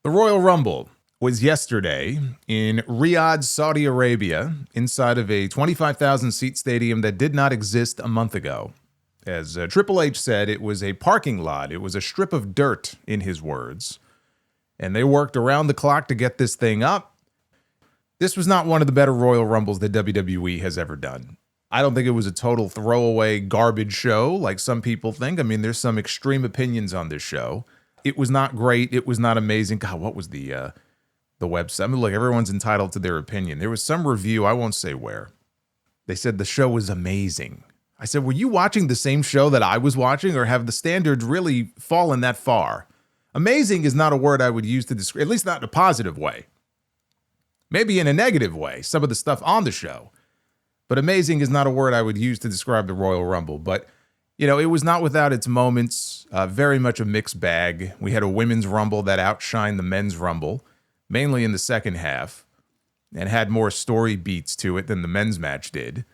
The Royal Rumble was yesterday in Riyadh, Saudi Arabia, inside of a 25,000-seat stadium that did not exist a month ago. As Triple H said, it was a parking lot. It was a strip of dirt, in his words. And they worked around the clock to get this thing up. This was not one of the better Royal Rumbles that WWE has ever done. I don't think it was a total throwaway garbage show like some people think. I mean, there's some extreme opinions on this show. It was not great. It was not amazing. God, what was the website? I mean, look, everyone's entitled to their opinion. There was some review, I won't say where. They said the show was amazing. I said, were you watching the same show that I was watching, or have the standards really fallen that far? Amazing is not a word I would use to describe, at least not in a positive way. Maybe in a negative way, some of the stuff on the show. But amazing is not a word I would use to describe the Royal Rumble. But, you know, it was not without its moments, very much a mixed bag. We had a women's Rumble that outshined the men's Rumble, mainly in the second half, and had more story beats to it than the men's match did.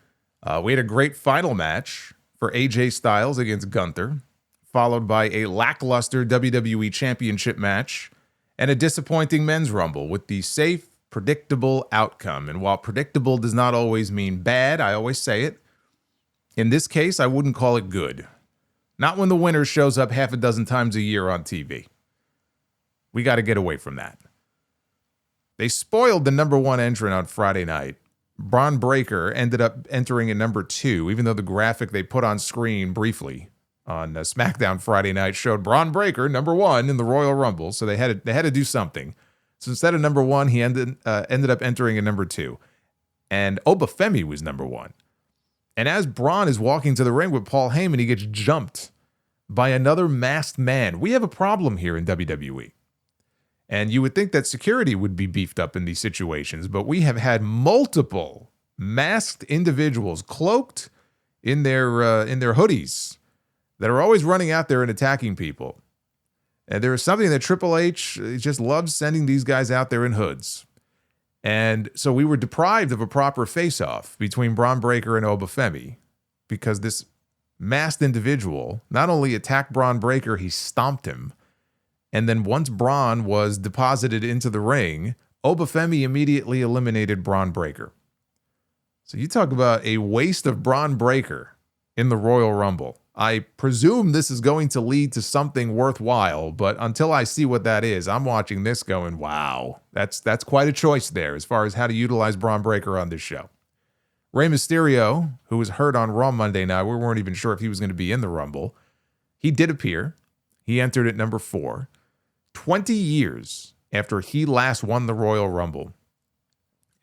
We had a great final match for AJ Styles against Gunther, followed by a lackluster WWE Championship match and a disappointing men's Rumble with the safe, predictable outcome. And while predictable does not always mean bad, I always say it, in this case, I wouldn't call it good. Not when the winner shows up half a dozen times a year on TV. We got to get away from that. They spoiled the number one entrant on Friday night. Braun Breaker ended up entering at number 2, even though the graphic they put on screen briefly on SmackDown Friday night showed Braun Breaker number 1 in the Royal Rumble. So they had to do something. So instead of number 1, he ended up entering at number 2. And Obafemi was number 1. And as Braun is walking to the ring with Paul Heyman, he gets jumped by another masked man. We have a problem here in WWE. And you would think that security would be beefed up in these situations, but we have had multiple masked individuals cloaked in their hoodies that are always running out there and attacking people. And there is something that Triple H just loves sending these guys out there in hoods. And so we were deprived of a proper face-off between Braun Breaker and Obafemi because this masked individual not only attacked Braun Breaker, he stomped him. And then once Braun was deposited into the ring, Obafemi immediately eliminated Braun Breaker. So you talk about a waste of Braun Breaker in the Royal Rumble. I presume this is going to lead to something worthwhile, but until I see what that is, I'm watching this going, wow, that's quite a choice there as far as how to utilize Braun Breaker on this show. Rey Mysterio, who was hurt on Raw Monday night, we weren't even sure if he was going to be in the Rumble. He did appear. He entered at number 4. 20 years after he last won the Royal Rumble.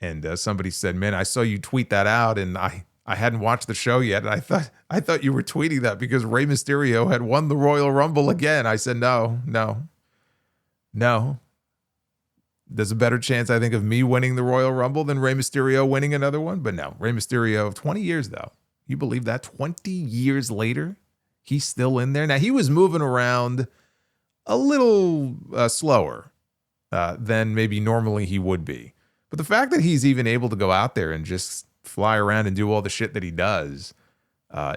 And somebody said, man, I saw you tweet that out, and I hadn't watched the show yet, and I thought you were tweeting that because Rey Mysterio had won the Royal Rumble again. I said, no. There's a better chance, I think, of me winning the Royal Rumble than Rey Mysterio winning another one. But no, Rey Mysterio, 20 years, though. You believe that? 20 years later, he's still in there. Now, he was moving around a little slower than maybe normally he would be. But the fact that he's even able to go out there and just fly around and do all the shit that he does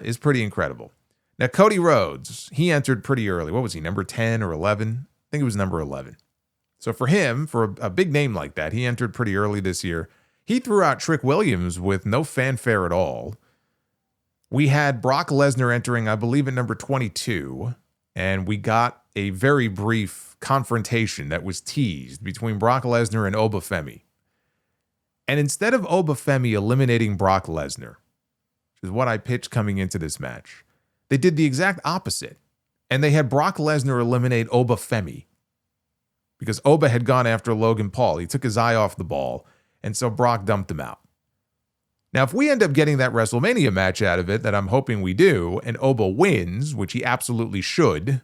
is pretty incredible. Now, Cody Rhodes, he entered pretty early. What was he, number 10 or 11? I think it was number 11. So for him, for a big name like that, he entered pretty early this year. He threw out Trick Williams with no fanfare at all. We had Brock Lesnar entering, I believe, at number 22. And we got a very brief confrontation that was teased between Brock Lesnar and Obafemi. And instead of Obafemi eliminating Brock Lesnar, which is what I pitched coming into this match, they did the exact opposite. And they had Brock Lesnar eliminate Obafemi because Oba had gone after Logan Paul. He took his eye off the ball, and so Brock dumped him out. Now, if we end up getting that WrestleMania match out of it, that I'm hoping we do, and Oba wins, which he absolutely should,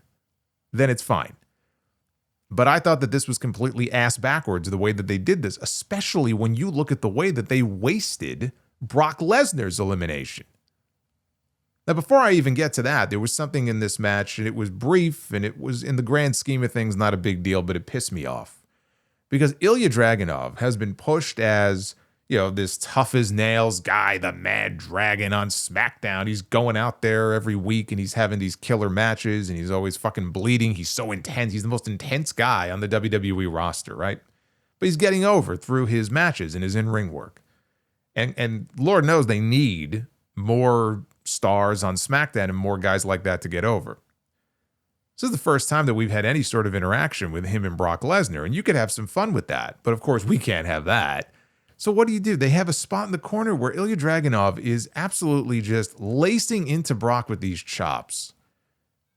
then it's fine. But I thought that this was completely ass backwards, the way that they did this, especially when you look at the way that they wasted Brock Lesnar's elimination. Now, before I even get to that, there was something in this match, and it was brief, and it was, in the grand scheme of things, not a big deal, but it pissed me off. Because Ilya Dragunov has been pushed as, this tough as nails guy, the Mad Dragon on SmackDown. He's going out there every week and he's having these killer matches and he's always fucking bleeding. He's so intense. He's the most intense guy on the WWE roster, right? But he's getting over through his matches and his in-ring work. And Lord knows they need more stars on SmackDown and more guys like that to get over. This is the first time that we've had any sort of interaction with him and Brock Lesnar, and you could have some fun with that. But of course, we can't have that. So what do? They have a spot in the corner where Ilya Dragunov is absolutely just lacing into Brock with these chops,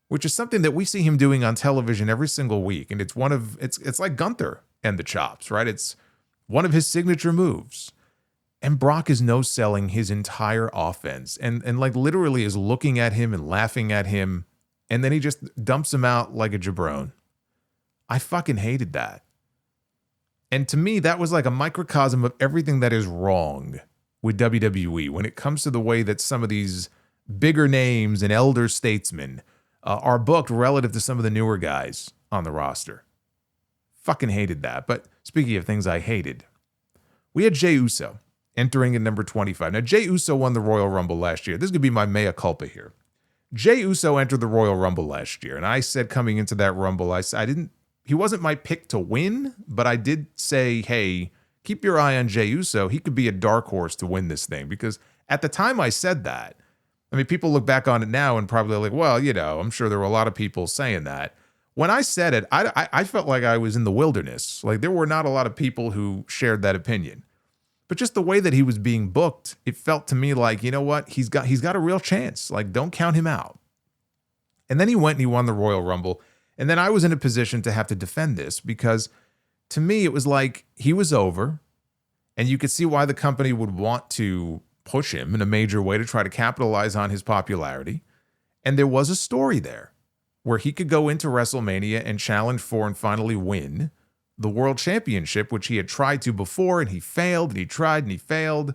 which is something that we see him doing on television every single week. And it's it's like Gunther and the chops, right? It's one of his signature moves. And Brock is no-selling his entire offense and like literally is looking at him and laughing at him. And then he just dumps him out like a jabron. I fucking hated that. And to me, that was like a microcosm of everything that is wrong with WWE when it comes to the way that some of these bigger names and elder statesmen are booked relative to some of the newer guys on the roster. Fucking hated that. But speaking of things I hated, we had Jey Uso entering in number 25. Now, Jey Uso won the Royal Rumble last year. This is going to be my mea culpa here. Jey Uso entered the Royal Rumble last year, and I said coming into that Rumble, he wasn't my pick to win, but I did say, hey, keep your eye on Jey Uso. He could be a dark horse to win this thing, because at the time I said that, I mean, people look back on it now and probably like, well, I'm sure there were a lot of people saying that. When I said it, I felt like I was in the wilderness. Like there were not a lot of people who shared that opinion. But just the way that he was being booked, it felt to me like, you know what? He's got a real chance. Like, don't count him out. And then he went and he won the Royal Rumble. And then I was in a position to have to defend this because to me, it was like he was over. And you could see why the company would want to push him in a major way to try to capitalize on his popularity. And there was a story there where he could go into WrestleMania and challenge for and finally win the World Championship, which he had tried to before, and he failed, and he tried, and he failed.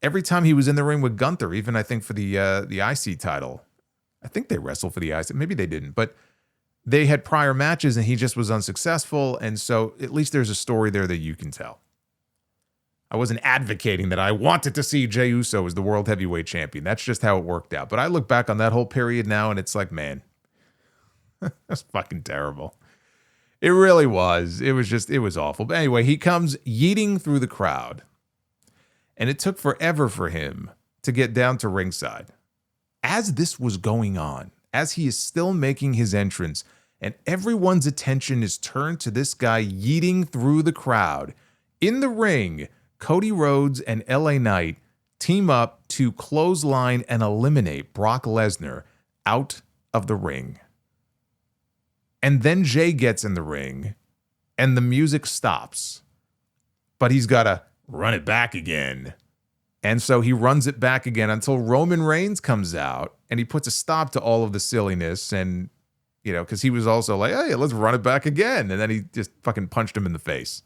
Every time he was in the ring with Gunther, even I think for the IC title. I think they wrestled for the IC. Maybe they didn't, but they had prior matches, and he just was unsuccessful, and so at least there's a story there that you can tell. I wasn't advocating that I wanted to see Jey Uso as the World Heavyweight Champion. That's just how it worked out. But I look back on that whole period now, and it's like, man, that's fucking terrible. It really was. It was awful. But anyway, he comes yeeting through the crowd. And it took forever for him to get down to ringside. As this was going on, as he is still making his entrance, and everyone's attention is turned to this guy yeeting through the crowd, in the ring, Cody Rhodes and LA Knight team up to clothesline and eliminate Brock Lesnar out of the ring. And then Jey gets in the ring, and the music stops. But he's got to run it back again. And so he runs it back again until Roman Reigns comes out, and he puts a stop to all of the silliness. And, because he was also like, hey, let's run it back again. And then he just fucking punched him in the face.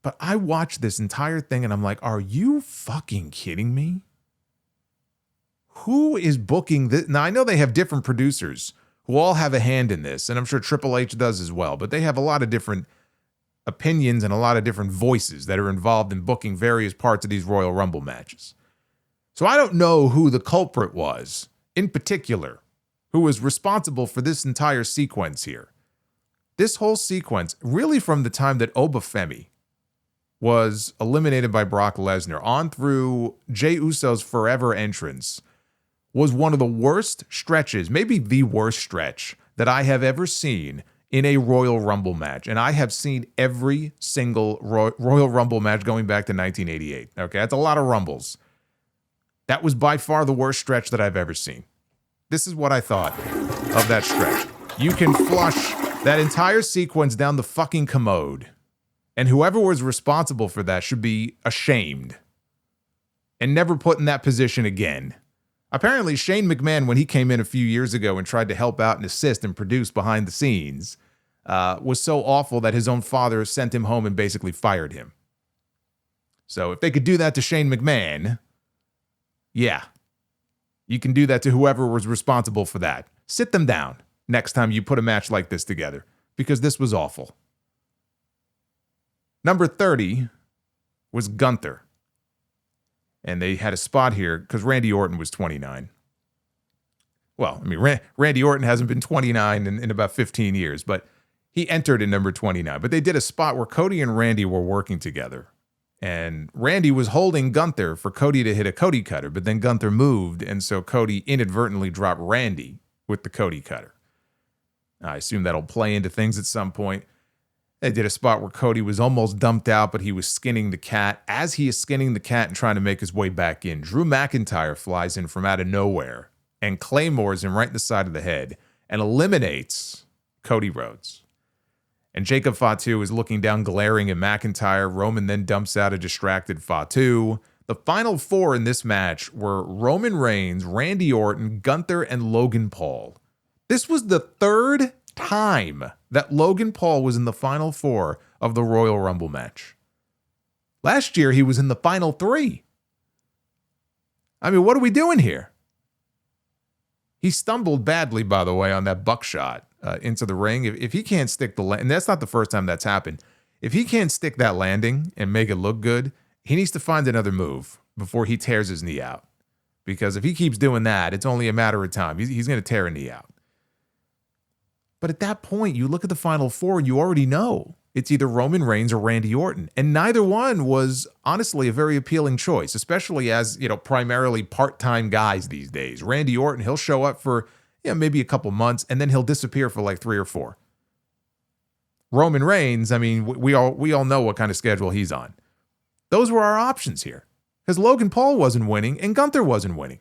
But I watched this entire thing, and I'm like, are you fucking kidding me? Who is booking this? Now, I know they have different producers who all have a hand in this, and I'm sure Triple H does as well, but they have a lot of different opinions and a lot of different voices that are involved in booking various parts of these Royal Rumble matches. So I don't know who the culprit was, in particular, who was responsible for this entire sequence here. This whole sequence, really from the time that Obafemi was eliminated by Brock Lesnar on through Jey Uso's forever entrance, was one of the worst stretches, maybe the worst stretch that I have ever seen in a Royal Rumble match. And I have seen every single Royal Rumble match going back to 1988. Okay, that's a lot of Rumbles. That was by far the worst stretch that I've ever seen. This is what I thought of that stretch. You can flush that entire sequence down the fucking commode. And whoever was responsible for that should be ashamed and never put in that position again. Apparently, Shane McMahon, when he came in a few years ago and tried to help out and assist and produce behind the scenes, was so awful that his own father sent him home and basically fired him. So if they could do that to Shane McMahon, yeah, you can do that to whoever was responsible for that. Sit them down next time you put a match like this together, because this was awful. Number 30 was Gunther. And they had a spot here because Randy Orton was 29. Well, I mean, Randy Orton hasn't been 29 in about 15 years, but he entered at number 29. But they did a spot where Cody and Randy were working together. And Randy was holding Gunther for Cody to hit a Cody cutter, but then Gunther moved, and so Cody inadvertently dropped Randy with the Cody cutter. I assume that'll play into things at some point. They did a spot where Cody was almost dumped out, but he was skinning the cat. As he is skinning the cat and trying to make his way back in, Drew McIntyre flies in from out of nowhere and claymores him right in the side of the head and eliminates Cody Rhodes. And Jacob Fatu is looking down, glaring at McIntyre. Roman then dumps out a distracted Fatu. The final four in this match were Roman Reigns, Randy Orton, Gunther, and Logan Paul. This was the third time that Logan Paul was in the final four of the Royal Rumble match. Last year, he was in the final three. I mean, what are we doing here? He stumbled badly, by the way, on that buckshot into the ring. If he can't stick the landing, and that's not the first time that's happened. If he can't stick that landing and make it look good, he needs to find another move before he tears his knee out. Because if he keeps doing that, it's only a matter of time. He's going to tear a knee out. But at that point, you look at the final four and you already know it's either Roman Reigns or Randy Orton. And neither one was honestly a very appealing choice, especially as, primarily part-time guys these days. Randy Orton, he'll show up for maybe a couple months and then he'll disappear for like 3 or 4. Roman Reigns, I mean, we all know what kind of schedule he's on. Those were our options here because Logan Paul wasn't winning and Gunther wasn't winning.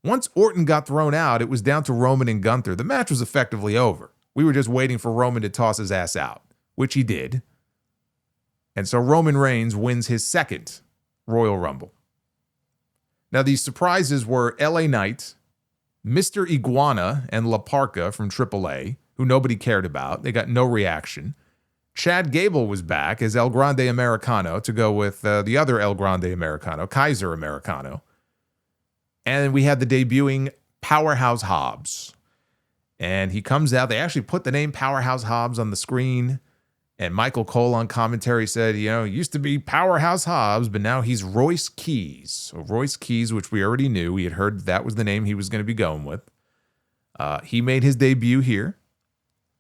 Once Orton got thrown out, it was down to Roman and Gunther. The match was effectively over. We were just waiting for Roman to toss his ass out, which he did. And so Roman Reigns wins his second Royal Rumble. Now, these surprises were LA Knight, Mr. Iguana, and La Parka from AAA, who nobody cared about. They got no reaction. Chad Gable was back as El Grande Americano to go with the other El Grande Americano, Kaiser Americano. And we had the debuting Powerhouse Hobbs. And he comes out. They actually put the name Powerhouse Hobbs on the screen. And Michael Cole on commentary said, he used to be Powerhouse Hobbs, but now he's Royce Keys. So Royce Keys, which we already knew. We had heard that was the name he was going to be going with. He made his debut here.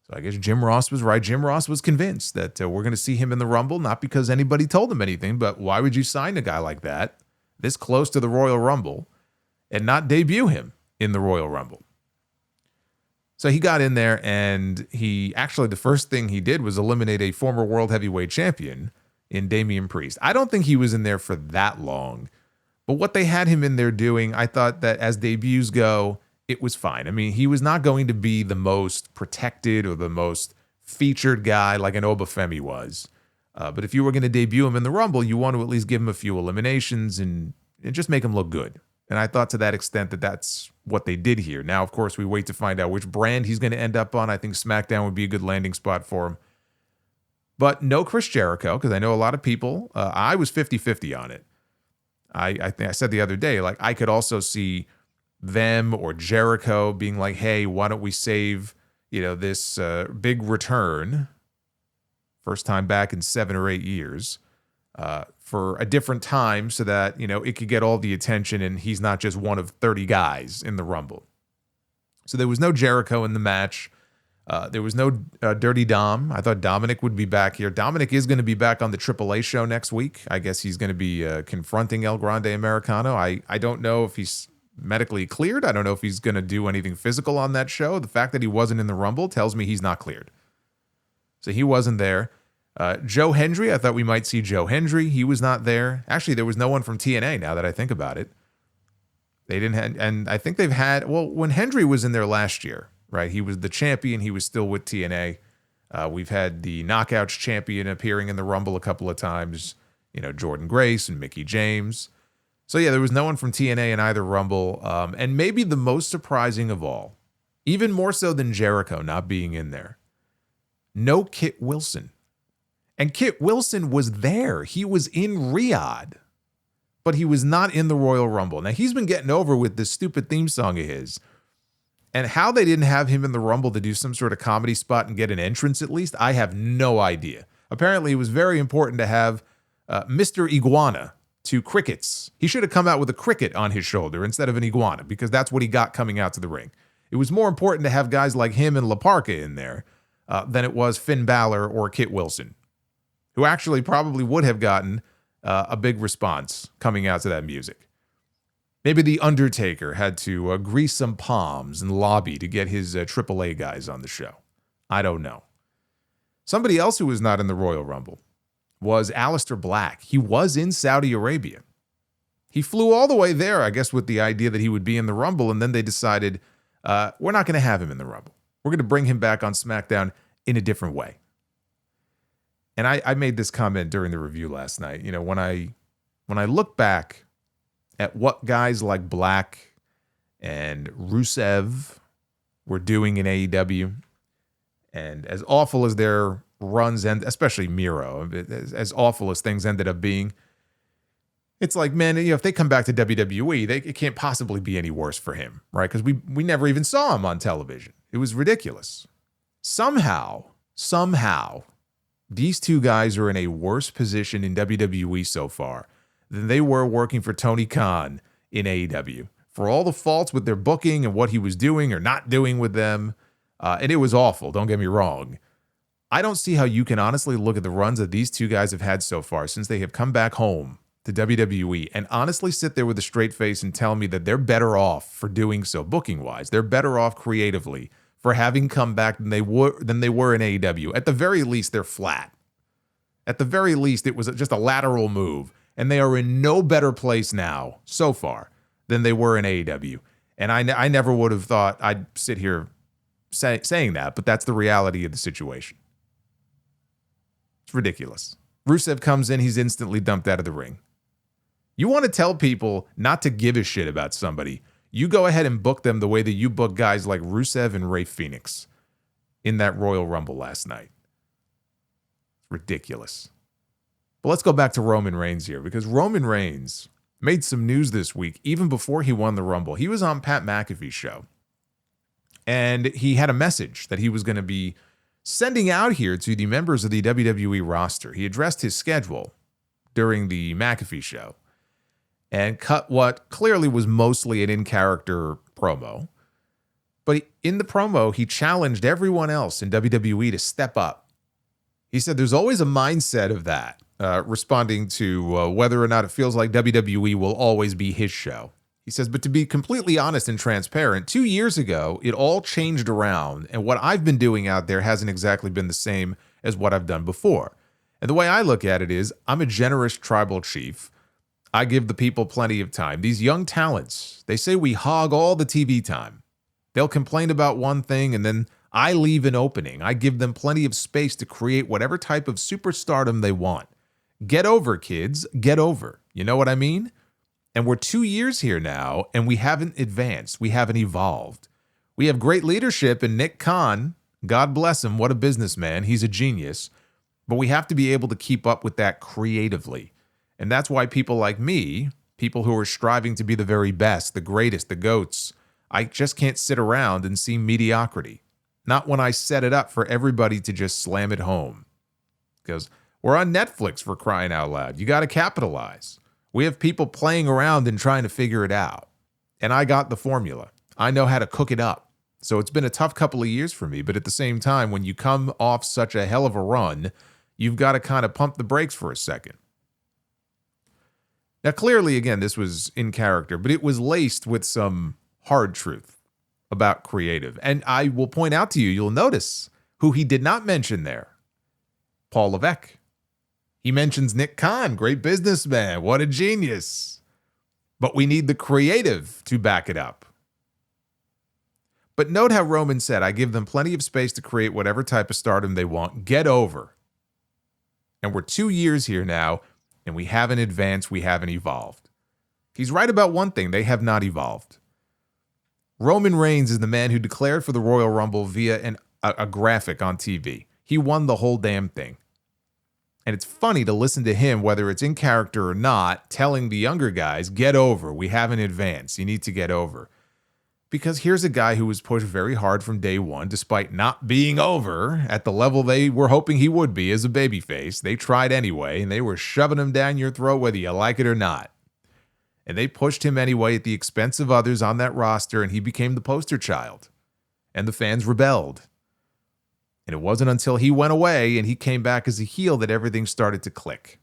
So I guess Jim Ross was right. Jim Ross was convinced that we're going to see him in the Rumble, not because anybody told him anything, but why would you sign a guy like that this close to the Royal Rumble and not debut him in the Royal Rumble? So he got in there and the first thing he did was eliminate a former world heavyweight champion in Damian Priest. I don't think he was in there for that long, but what they had him in there doing, I thought that as debuts go, it was fine. I mean, he was not going to be the most protected or the most featured guy like an Obafemi was. But if you were going to debut him in the Rumble, you want to at least give him a few eliminations and just make him look good. And I thought to that extent that that's what they did here. Now, of course, we wait to find out which brand he's going to end up on. I think SmackDown would be a good landing spot for him. But no Chris Jericho, because I know a lot of people, I was 50-50 on it. I think I said the other day, like I could also see them or Jericho being like, hey, why don't we save, this big return, first time back in 7 or 8 years, for a different time so that, it could get all the attention and he's not just one of 30 guys in the Rumble. So there was no Jericho in the match. There was no Dirty Dom. I thought Dominic would be back here. Dominic is going to be back on the AAA show next week. I guess he's going to be confronting El Grande Americano. I don't know if he's medically cleared. I don't know if he's going to do anything physical on that show. The fact that he wasn't in the Rumble tells me he's not cleared. So he wasn't there. Joe Hendry, I thought we might see Joe Hendry. He was not there. Actually, there was no one from TNA now that I think about it. They didn't have, and I think they've had, when Hendry was in there last year, right? He was the champion. He was still with TNA. We've had the Knockouts champion appearing in the Rumble a couple of times, Jordan Grace and Mickie James. So yeah, there was no one from TNA in either Rumble. And maybe the most surprising of all, even more so than Jericho not being in there, no Kit Wilson. And Kit Wilson was there. He was in Riyadh, but he was not in the Royal Rumble. Now, he's been getting over with this stupid theme song of his. And how they didn't have him in the Rumble to do some sort of comedy spot and get an entrance at least, I have no idea. Apparently, it was very important to have Mr. Iguana to crickets. He should have come out with a cricket on his shoulder instead of an iguana, because that's what he got coming out to the ring. It was more important to have guys like him and La Parka in there than it was Finn Balor or Kit Wilson, who actually probably would have gotten a big response coming out to that music. Maybe The Undertaker had to grease some palms and lobby to get his AAA guys on the show. I don't know. Somebody else who was not in the Royal Rumble was Aleister Black. He was in Saudi Arabia. He flew all the way there, I guess, with the idea that he would be in the Rumble, and then they decided, we're not going to have him in the Rumble. We're going to bring him back on SmackDown in a different way. And I made this comment during the review last night. You know, when I look back at what guys like Black and Rusev were doing in AEW, and as awful as their runs, and especially Miro, as awful as things ended up being, it's like, man, you know, if they come back to WWE, it can't possibly be any worse for him, right? Because we never even saw him on television. It was ridiculous. Somehow, these two guys are in a worse position in WWE so far than they were working for Tony Khan in AEW. For all the faults with their booking and what he was doing or not doing with them, and it was awful, don't get me wrong. I don't see how you can honestly look at the runs that these two guys have had so far since they have come back home to WWE and honestly sit there with a straight face and tell me that they're better off for doing so booking-wise. They're better off creatively for having come back than they were in AEW. At the very least, they're flat. At the very least, it was just a lateral move, and they are in no better place now, so far, than they were in AEW. And I never would have thought I'd sit here saying that, but that's the reality of the situation. It's ridiculous. Rusev comes in, he's instantly dumped out of the ring. You want to tell people not to give a shit about somebody, you go ahead and book them the way that you book guys like Rusev and Rey Fenix in that Royal Rumble last night. It's ridiculous. But let's go back to Roman Reigns here, because Roman Reigns made some news this week, even before he won the Rumble. He was on Pat McAfee's show, and he had a message that he was going to be sending out here to the members of the WWE roster. He addressed his schedule during the McAfee show and cut what clearly was mostly an in-character promo. But in the promo, he challenged everyone else in WWE to step up. He said there's always a mindset of that, responding to whether or not it feels like WWE will always be his show. He says, but to be completely honest and transparent, 2 years ago, it all changed around, and what I've been doing out there hasn't exactly been the same as what I've done before. And the way I look at it is, I'm a generous tribal chief. I give the people plenty of time. These young talents, they say we hog all the TV time. They'll complain about one thing, and then I leave an opening. I give them plenty of space to create whatever type of superstardom they want. Get over, kids. Get over. You know what I mean? And we're 2 years here now, and we haven't advanced. We haven't evolved. We have great leadership in Nick Khan. God bless him. What a businessman. He's a genius. But we have to be able to keep up with that creatively. And that's why people like me, people who are striving to be the very best, the greatest, the GOATs, I just can't sit around and see mediocrity. Not when I set it up for everybody to just slam it home. Because we're on Netflix, for crying out loud. You got to capitalize. We have people playing around and trying to figure it out. And I got the formula. I know how to cook it up. So it's been a tough couple of years for me. But at the same time, when you come off such a hell of a run, you've got to kind of pump the brakes for a second. Now, clearly, again, this was in character, but it was laced with some hard truth about creative. And I will point out to you, you'll notice who he did not mention there. Paul Levesque. He mentions Nick Khan, great businessman, what a genius. But we need the creative to back it up. But note how Roman said, I give them plenty of space to create whatever type of stardom they want. Get over. And we're 2 years here now, and we haven't advanced, we haven't evolved. He's right about one thing, they have not evolved. Roman Reigns is the man who declared for the Royal Rumble via a graphic on TV. He won the whole damn thing. And it's funny to listen to him, whether it's in character or not, telling the younger guys, get over. We haven't advanced. You need to get over. Because here's a guy who was pushed very hard from day one, despite not being over at the level they were hoping he would be as a babyface. They tried anyway, and they were shoving him down your throat whether you like it or not. And they pushed him anyway at the expense of others on that roster, and he became the poster child. And the fans rebelled. And it wasn't until he went away and he came back as a heel that everything started to click.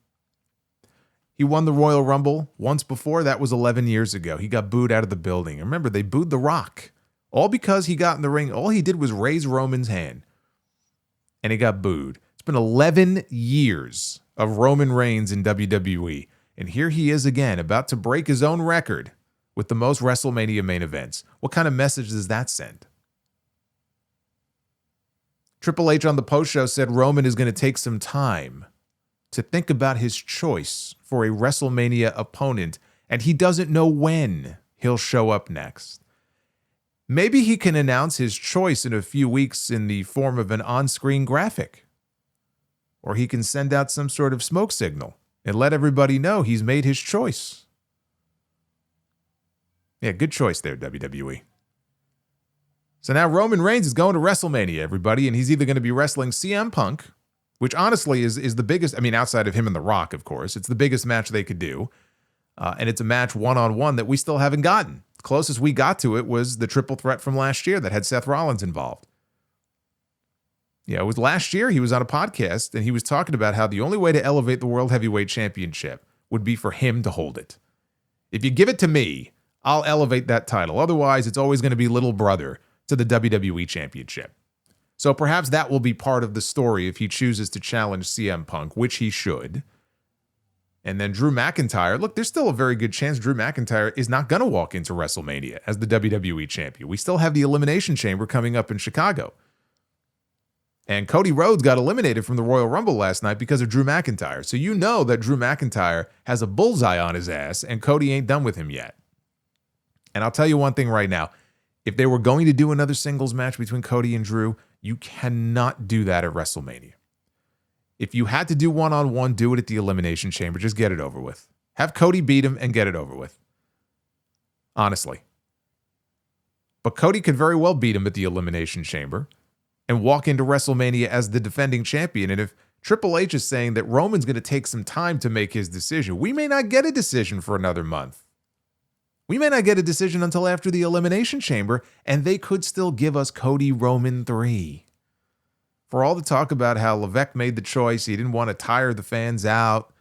He won the Royal Rumble once before. That was 11 years ago. He got booed out of the building. Remember, they booed The Rock. All because he got in the ring. All he did was raise Roman's hand. And he got booed. It's been 11 years of Roman Reigns in WWE. And here he is again, about to break his own record with the most WrestleMania main events. What kind of message does that send? Triple H on the post show said Roman is going to take some time to think about his choice for a WrestleMania opponent, and he doesn't know when he'll show up next. Maybe he can announce his choice in a few weeks in the form of an on-screen graphic. Or he can send out some sort of smoke signal and let everybody know he's made his choice. Yeah, good choice there, WWE. So now Roman Reigns is going to WrestleMania, everybody, and he's either going to be wrestling CM Punk, which honestly is the biggest, I mean, outside of him and The Rock, of course, it's the biggest match they could do. And it's a match one-on-one that we still haven't gotten. The closest we got to it was the triple threat from last year that had Seth Rollins involved. Yeah, it was last year he was on a podcast and he was talking about how the only way to elevate the World Heavyweight Championship would be for him to hold it. If you give it to me, I'll elevate that title. Otherwise, it's always going to be little brother to the WWE Championship. So perhaps that will be part of the story if he chooses to challenge CM Punk, which he should. And then Drew McIntyre. Look, there's still a very good chance Drew McIntyre is not going to walk into WrestleMania as the WWE Champion. We still have the Elimination Chamber coming up in Chicago. And Cody Rhodes got eliminated from the Royal Rumble last night because of Drew McIntyre. So you know that Drew McIntyre has a bullseye on his ass, and Cody ain't done with him yet. And I'll tell you one thing right now. If they were going to do another singles match between Cody and Drew, you cannot do that at WrestleMania. If you had to do one-on-one, do it at the Elimination Chamber. Just get it over with. Have Cody beat him and get it over with. Honestly. But Cody could very well beat him at the Elimination Chamber and walk into WrestleMania as the defending champion. And if Triple H is saying that Roman's going to take some time to make his decision, we may not get a decision for another month. We may not get a decision until after the Elimination Chamber, and they could still give us Cody Roman 3. For all the talk about how Levesque made the choice, he didn't want to tire the fans out,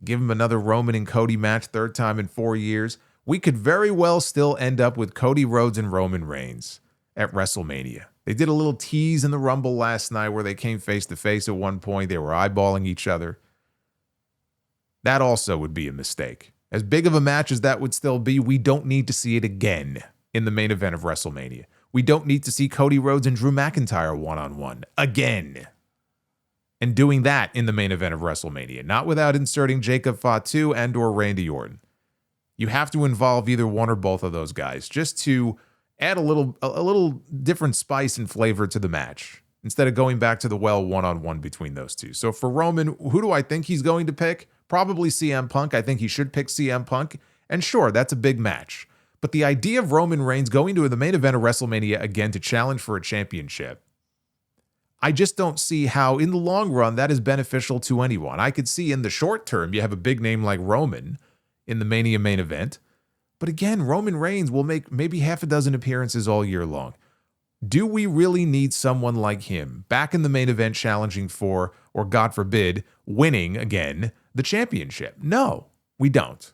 give him another Roman and Cody match, third time in 4 years, we could very well still end up with Cody Rhodes and Roman Reigns at WrestleMania. They did a little tease in the Rumble last night where they came face-to-face at one point. They were eyeballing each other. That also would be a mistake. As big of a match as that would still be, we don't need to see it again in the main event of WrestleMania. We don't need to see Cody Rhodes and Drew McIntyre one-on-one again. And doing that in the main event of WrestleMania, not without inserting Jacob Fatu and or Randy Orton. You have to involve either one or both of those guys just to add a little different spice and flavor to the match instead of going back to the one-on-one between those two. So for Roman, who do I think he's going to pick? Probably CM Punk. I think he should pick CM Punk. And sure, that's a big match. But the idea of Roman Reigns going to the main event of WrestleMania again to challenge for a championship, I just don't see how in the long run that is beneficial to anyone. I could see in the short term you have a big name like Roman in the Mania main event. But again, Roman Reigns will make maybe half a dozen appearances all year long. Do we really need someone like him back in the main event challenging for, or God forbid, winning again, the championship? No, we don't.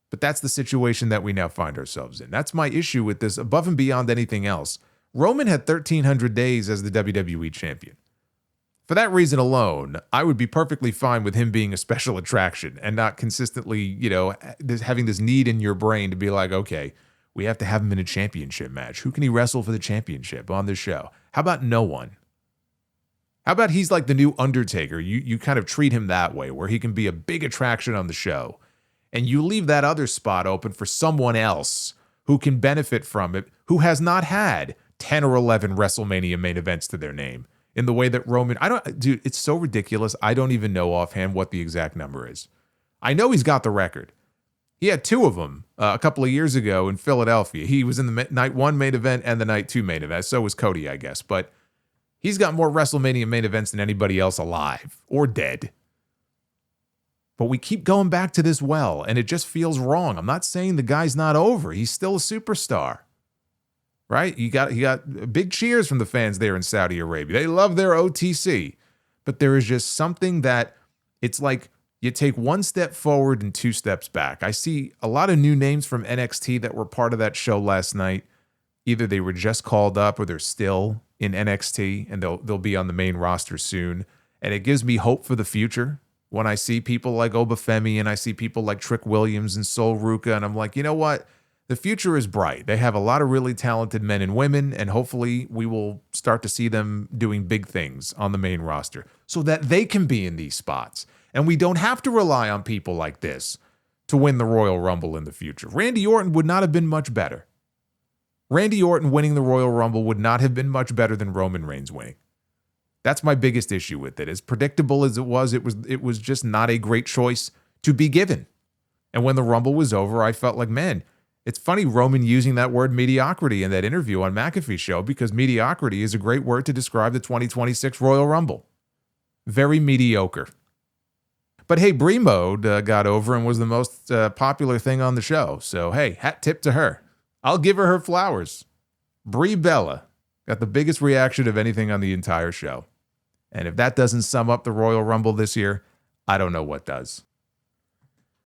But that's the situation that we now find ourselves in. That's my issue with this above and beyond anything else. Roman had 1,300 days as the WWE champion. For that reason alone, I would be perfectly fine with him being a special attraction and not consistently, having this need in your brain to be like, okay, we have to have him in a championship match. Who can he wrestle for the championship on this show? How about no one? How about he's like the new Undertaker? You kind of treat him that way, where he can be a big attraction on the show. And you leave that other spot open for someone else who can benefit from it, who has not had 10 or 11 WrestleMania main events to their name. In the way that Roman, dude, it's so ridiculous. I don't even know offhand what the exact number is. I know he's got the record. He had two of them a couple of years ago in Philadelphia. He was in the night 1 main event and the night 2 main event. So was Cody, I guess. But he's got more WrestleMania main events than anybody else alive or dead. But we keep going back to this well, and it just feels wrong. I'm not saying the guy's not over. He's still a superstar. Right? He got big cheers from the fans there in Saudi Arabia. They love their OTC. But there is just something that it's like you take one step forward and two steps back. I see a lot of new names from NXT that were part of that show last night. Either they were just called up or they're still in NXT and they'll be on the main roster soon. And it gives me hope for the future when I see people like Obafemi and I see people like Trick Williams and Sol Ruka. And I'm like, you know what? The future is bright. They have a lot of really talented men and women, and hopefully we will start to see them doing big things on the main roster so that they can be in these spots. And we don't have to rely on people like this to win the Royal Rumble in the future. Randy Orton would not have been much better. Randy Orton winning the Royal Rumble would not have been much better than Roman Reigns winning. That's my biggest issue with it. As predictable as it was just not a great choice to be given. And when the Rumble was over, I felt like, man, it's funny Roman using that word mediocrity in that interview on McAfee's show, because mediocrity is a great word to describe the 2026 Royal Rumble. Very mediocre. But hey, Brie Mode got over and was the most popular thing on the show. So hey, hat tip to her. I'll give her flowers. Brie Bella got the biggest reaction of anything on the entire show. And if that doesn't sum up the Royal Rumble this year, I don't know what does.